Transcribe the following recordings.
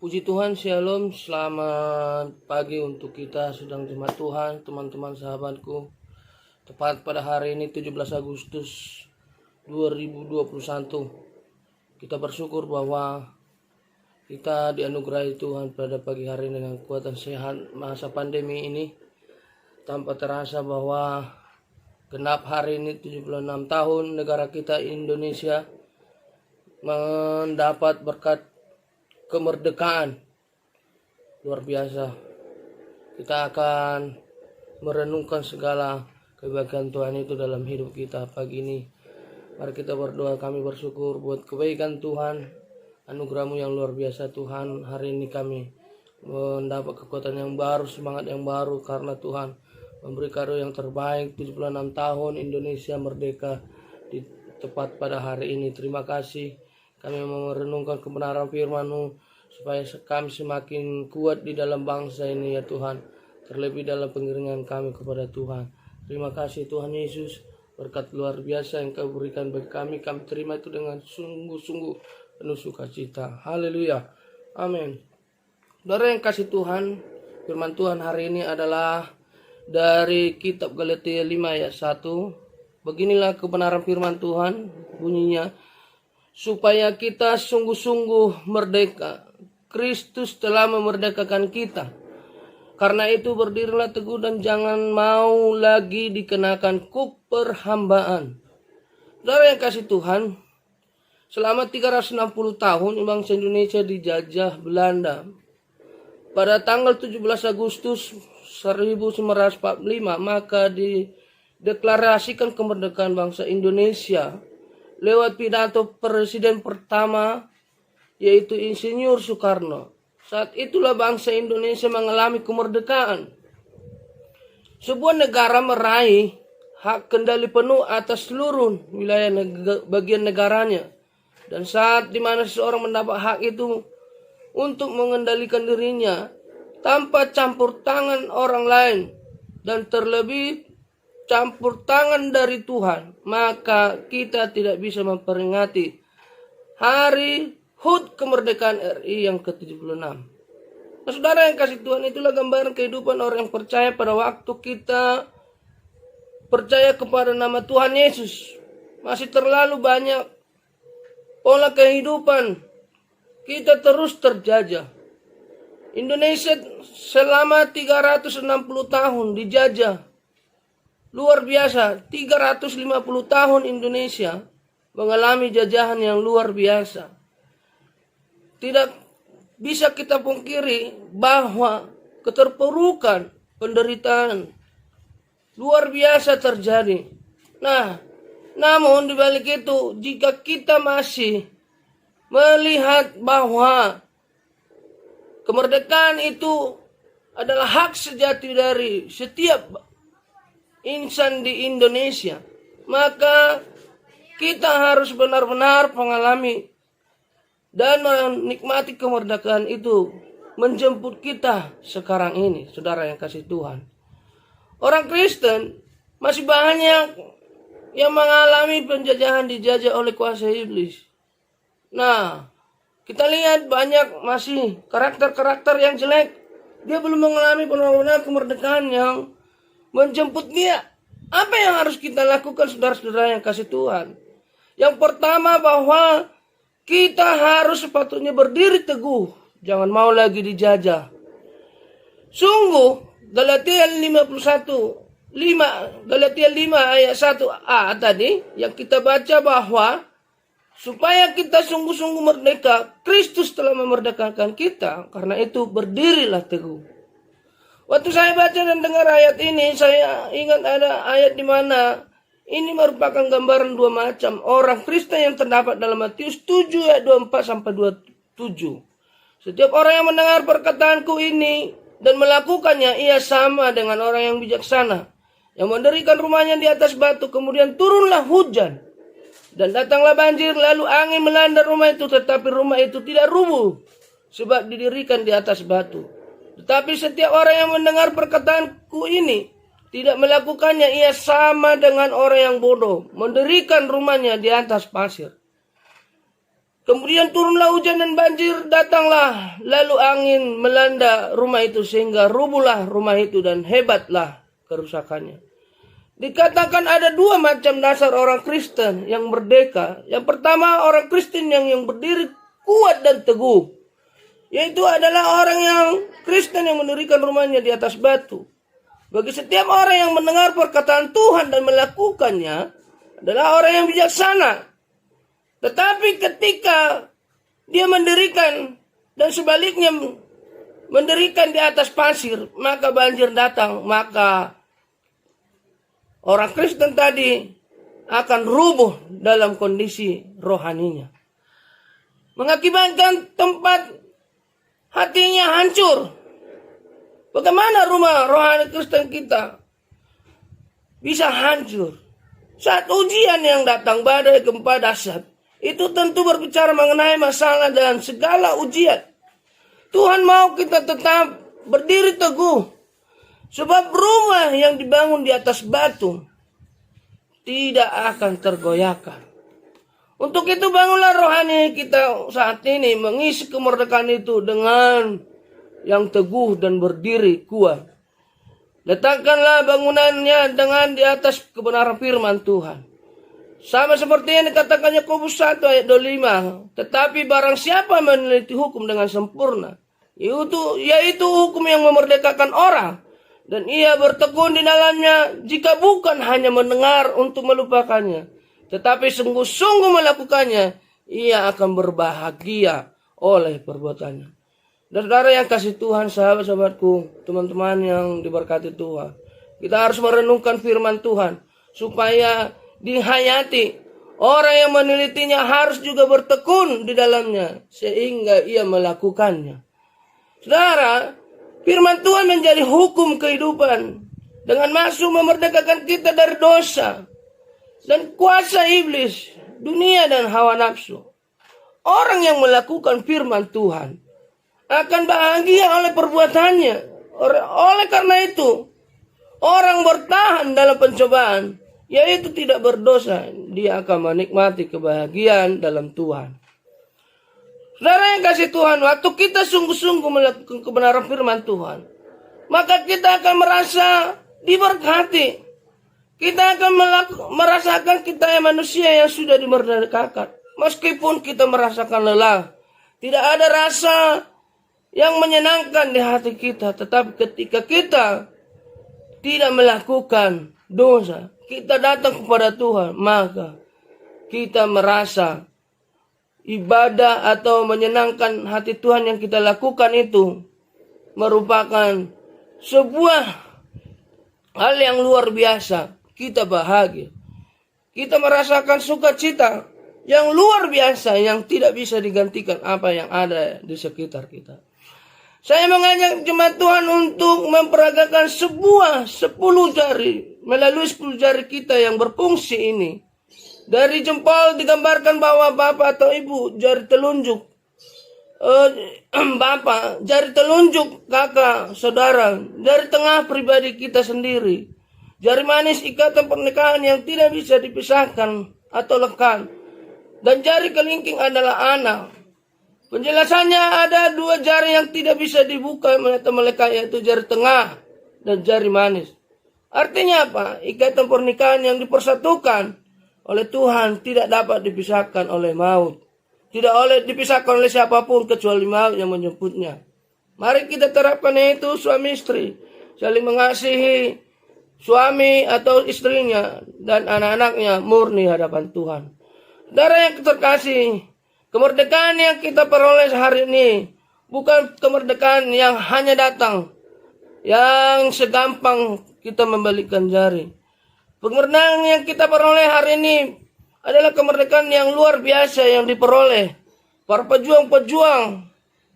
Puji Tuhan, Shalom, selamat pagi untuk kita sedang jemaat Tuhan, teman-teman sahabatku. Tepat pada hari ini 17 Agustus 2021, kita bersyukur bahwa kita dianugerahi Tuhan pada pagi hari ini dengan kekuatan sehat masa pandemi ini. Tanpa terasa bahwa genap hari ini 76 tahun negara kita Indonesia mendapat berkat kemerdekaan. Luar biasa. Kita akan merenungkan segala kebaikan Tuhan itu dalam hidup kita pagi ini. Mari kita berdoa, kami bersyukur buat kebaikan Tuhan, anugerah-Mu yang luar biasa Tuhan. Hari ini kami mendapat kekuatan yang baru, semangat yang baru karena Tuhan memberi karunia yang terbaik. 76 tahun Indonesia merdeka di tepat pada hari ini. Terima kasih. Kami merenungkan kebenaran firman-Mu supaya kami semakin kuat di dalam bangsa ini ya Tuhan. Terlebih dalam pengiringan kami kepada Tuhan. Terima kasih Tuhan Yesus. Berkat luar biasa yang Kau berikan bagi kami. Kami terima itu dengan sungguh-sungguh penuh sukacita. Haleluya. Amin. Saudara yang kasih Tuhan, firman Tuhan hari ini adalah dari kitab Galatia 5 ayat 1. Beginilah kebenaran firman Tuhan, bunyinya, supaya kita sungguh-sungguh merdeka. Kristus telah memerdekakan kita. Karena itu berdirilah teguh dan jangan mau lagi dikenakan kuk perhambaan. Saudara yang kasih Tuhan, selama 360 tahun bangsa Indonesia dijajah Belanda. Pada tanggal 17 Agustus 1945 maka dideklarasikan kemerdekaan bangsa Indonesia lewat pidato presiden pertama, yaitu Insinyur Soekarno. Saat itulah bangsa Indonesia mengalami kemerdekaan. Sebuah negara meraih hak kendali penuh atas seluruh wilayah bagian negaranya. Dan saat dimana seseorang mendapat hak itu untuk mengendalikan dirinya tanpa campur tangan orang lain dan terlebih campur tangan dari Tuhan, maka kita tidak bisa memperingati hari HUT kemerdekaan RI yang ke-76. Nah, saudara yang kasih Tuhan, itulah gambaran kehidupan orang yang percaya pada waktu kita percaya kepada nama Tuhan Yesus. Masih terlalu banyak pola kehidupan kita terus terjajah. Indonesia selama 360 tahun dijajah. Luar biasa, 350 tahun Indonesia mengalami jajahan yang luar biasa. Tidak bisa kita pungkiri bahwa keterpurukan, penderitaan luar biasa terjadi. Nah, namun dibalik itu, jika kita masih melihat bahwa kemerdekaan itu adalah hak sejati dari setiap insan di Indonesia, maka kita harus benar-benar mengalami dan menikmati kemerdekaan itu menjemput kita sekarang ini, saudara yang kasih Tuhan. Orang Kristen masih banyak yang mengalami penjajahan, dijajah oleh kuasa iblis. Nah, kita lihat banyak masih karakter-karakter yang jelek. Dia belum mengalami benar-benar kemerdekaan yang menjemput dia. Apa yang harus kita lakukan, saudara-saudara yang kasih Tuhan? Yang pertama, bahwa kita harus sepatutnya berdiri teguh, jangan mau lagi dijajah. Sungguh Galatia 5 ayat 1a tadi yang kita baca, bahwa supaya kita sungguh-sungguh merdeka, Kristus telah memerdekakan kita. Karena itu berdirilah teguh. Waktu saya baca dan dengar ayat ini, saya ingat ada ayat di mana ini merupakan gambaran dua macam orang Kristen yang terdapat dalam Matius 7 ayat 24 sampai 27. Setiap orang yang mendengar perkataanku ini dan melakukannya, ia sama dengan orang yang bijaksana yang mendirikan rumahnya di atas batu. Kemudian turunlah hujan dan datanglah banjir, lalu angin melanda rumah itu, tetapi rumah itu tidak rubuh sebab didirikan di atas batu. Tetapi setiap orang yang mendengar perkataanku ini tidak melakukannya, ia sama dengan orang yang bodoh mendirikan rumahnya di atas pasir. Kemudian turunlah hujan dan banjir datanglah, lalu angin melanda rumah itu sehingga rubuhlah rumah itu dan hebatlah kerusakannya. Dikatakan ada dua macam dasar orang Kristen yang merdeka. Yang pertama, orang Kristen yang berdiri kuat dan teguh, yaitu adalah orang yang Kristen yang mendirikan rumahnya di atas batu. Bagi setiap orang yang mendengar perkataan Tuhan dan melakukannya adalah orang yang bijaksana. Tetapi ketika dia mendirikan dan sebaliknya mendirikan di atas pasir, maka banjir datang, maka orang Kristen tadi akan rubuh dalam kondisi rohaninya. Mengakibatkan tempat hatinya hancur. Bagaimana rumah rohani Kristen kita bisa hancur? Saat ujian yang datang, badai, gempa, dahsyat, itu tentu berbicara mengenai masalah dan segala ujian. Tuhan mau kita tetap berdiri teguh. Sebab rumah yang dibangun di atas batu tidak akan tergoyahkan. Untuk itu bangunlah rohani kita saat ini, mengisi kemerdekaan itu dengan yang teguh dan berdiri kuat. Letakkanlah bangunannya dengan di atas kebenaran firman Tuhan. Sama seperti yang dikatakan Yakobus 1 ayat 25. Tetapi barang siapa meneliti hukum dengan sempurna, yaitu hukum yang memerdekakan orang, dan ia bertekun di dalamnya, jika bukan hanya mendengar untuk melupakannya, tetapi sungguh-sungguh melakukannya, ia akan berbahagia oleh perbuatannya. Dan saudara yang kasih Tuhan, sahabat-sahabatku, teman-teman yang diberkati Tuhan, kita harus merenungkan firman Tuhan supaya dihayati. Orang yang menelitinya harus juga bertekun di dalamnya sehingga ia melakukannya. Saudara, firman Tuhan menjadi hukum kehidupan dengan maksud memerdekakan kita dari dosa dan kuasa iblis, dunia dan hawa nafsu. Orang yang melakukan firman Tuhan akan bahagia oleh perbuatannya. Oleh karena itu, orang bertahan dalam pencobaan, yaitu tidak berdosa, dia akan menikmati kebahagiaan dalam Tuhan. Saudara yang kasih Tuhan, waktu kita sungguh-sungguh melakukan kebenaran firman Tuhan, maka kita akan merasa diberkati. Kita akan merasakan kita yang manusia yang sudah dimerdekakan. Meskipun kita merasakan lelah, tidak ada rasa yang menyenangkan di hati kita. Tetapi ketika kita tidak melakukan dosa, kita datang kepada Tuhan, maka kita merasa ibadah atau menyenangkan hati Tuhan yang kita lakukan itu merupakan sebuah hal yang luar biasa. Kita bahagia. Kita merasakan sukacita yang luar biasa yang tidak bisa digantikan apa yang ada di sekitar kita. Saya mengajak jemaat Tuhan untuk memperagakan sebuah 10 jari. Melalui 10 jari kita yang berfungsi ini. Dari jempol digambarkan bahwa bapak atau ibu, jari telunjuk bapak, jari telunjuk kakak, saudara, jari tengah pribadi kita sendiri. Jari manis ikatan pernikahan yang tidak bisa dipisahkan atau lekan. Dan jari kelingking adalah anak. Penjelasannya ada 2 jari yang tidak bisa dibuka atau melekat, yaitu jari tengah dan jari manis. Artinya apa? Ikatan pernikahan yang dipersatukan oleh Tuhan tidak dapat dipisahkan oleh maut. Tidak oleh dipisahkan oleh siapapun kecuali maut yang menjemputnya. Mari kita terapkan itu suami istri. Saling mengasihi suami atau istrinya dan anak-anaknya murni hadapan Tuhan. Saudara yang terkasih, kemerdekaan yang kita peroleh hari ini bukan kemerdekaan yang hanya datang, yang segampang kita membalikkan jari. Kemerdekaan yang kita peroleh hari ini adalah kemerdekaan yang luar biasa yang diperoleh para pejuang-pejuang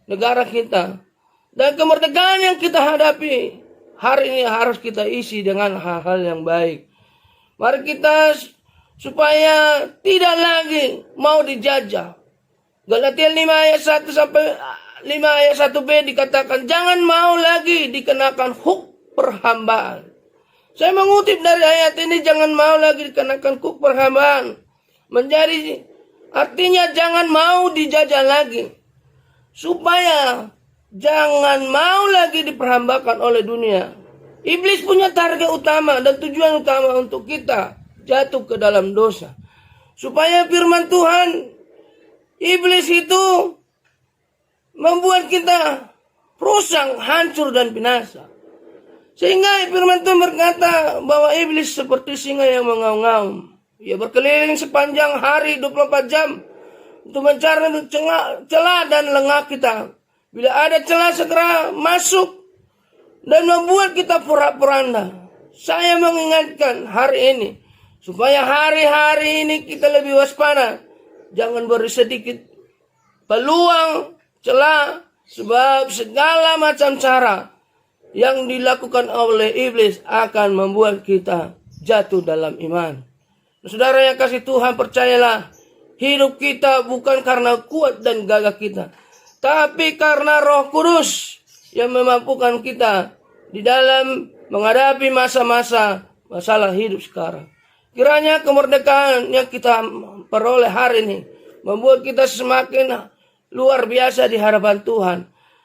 negara kita. Dan kemerdekaan yang kita hadapi hari ini harus kita isi dengan hal-hal yang baik. Mari kita supaya tidak lagi mau dijajah. Galatia 5 ayat 1 sampai 5 ayat 1b dikatakan, jangan mau lagi dikenakan hukum perhambaan. Saya mengutip dari ayat ini, jangan mau lagi dikenakan hukum perhambaan. Menjadi Artinya jangan mau dijajah lagi. Supaya jangan mau lagi diperhambakan oleh dunia. Iblis punya target utama dan tujuan utama untuk kita jatuh ke dalam dosa. Supaya firman Tuhan, iblis itu membuat kita rusak, hancur dan binasa. Sehingga firman Tuhan berkata bahwa iblis seperti singa yang mengaum-ngaum. Ia berkeliling sepanjang hari 24 jam untuk mencari celah dan lengah kita. Bila ada celah segera masuk dan membuat kita pura-puranda. Saya mengingatkan hari ini supaya hari-hari ini kita lebih waspada. Jangan beri sedikit peluang celah, sebab segala macam cara yang dilakukan oleh iblis akan membuat kita jatuh dalam iman. Saudara yang kasih Tuhan, percayalah, hidup kita bukan karena kuat dan gagah kita, tapi karena Roh Kudus yang memampukan kita di dalam menghadapi masa-masa masalah hidup sekarang. Kiranya kemerdekaan yang kita peroleh hari ini membuat kita semakin luar biasa di hadapan Tuhan.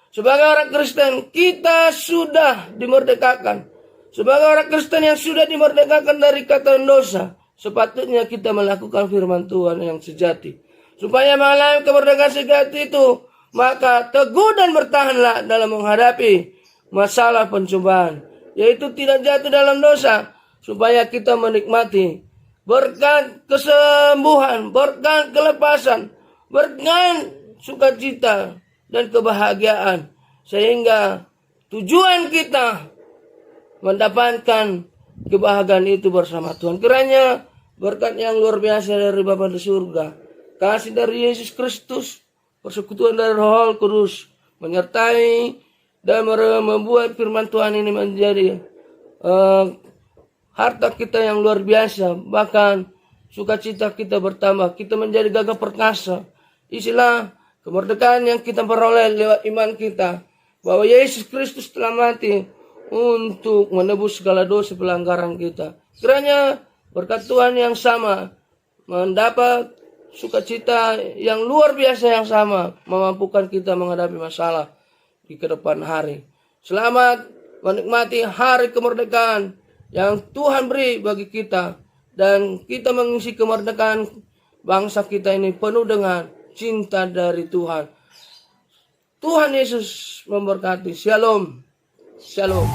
Sebagai orang Kristen, kita sudah dimerdekakan. Sebagai orang Kristen yang sudah dimerdekakan dari ikatan dosa, sepatutnya kita melakukan firman Tuhan yang sejati. Supaya mengalami kemerdekaan sejati itu, maka teguh dan bertahanlah dalam menghadapi masalah pencobaan, yaitu tidak jatuh dalam dosa, supaya kita menikmati berkat kesembuhan, berkat kelepasan, berkat sukacita dan kebahagiaan, sehingga tujuan kita mendapatkan kebahagiaan itu bersama Tuhan. Kiranya berkat yang luar biasa dari Bapa di surga, kasih dari Yesus Kristus, persekutuan dari Roh Kudus menyertai dan membuat firman Tuhan ini menjadi harta kita yang luar biasa. Bahkan sukacita kita bertambah, kita menjadi gagah perkasa. Isilah kemerdekaan yang kita peroleh lewat iman kita, bahwa Yesus Kristus telah mati untuk menebus segala dosa pelanggaran kita. Kiranya berkat Tuhan yang sama, mendapat sukacita yang luar biasa yang sama, memampukan kita menghadapi masalah di kedepan hari. Selamat menikmati hari kemerdekaan yang Tuhan beri bagi kita, dan kita mengisi kemerdekaan bangsa kita ini penuh dengan cinta dari Tuhan. Tuhan Yesus memberkati. Shalom. Shalom.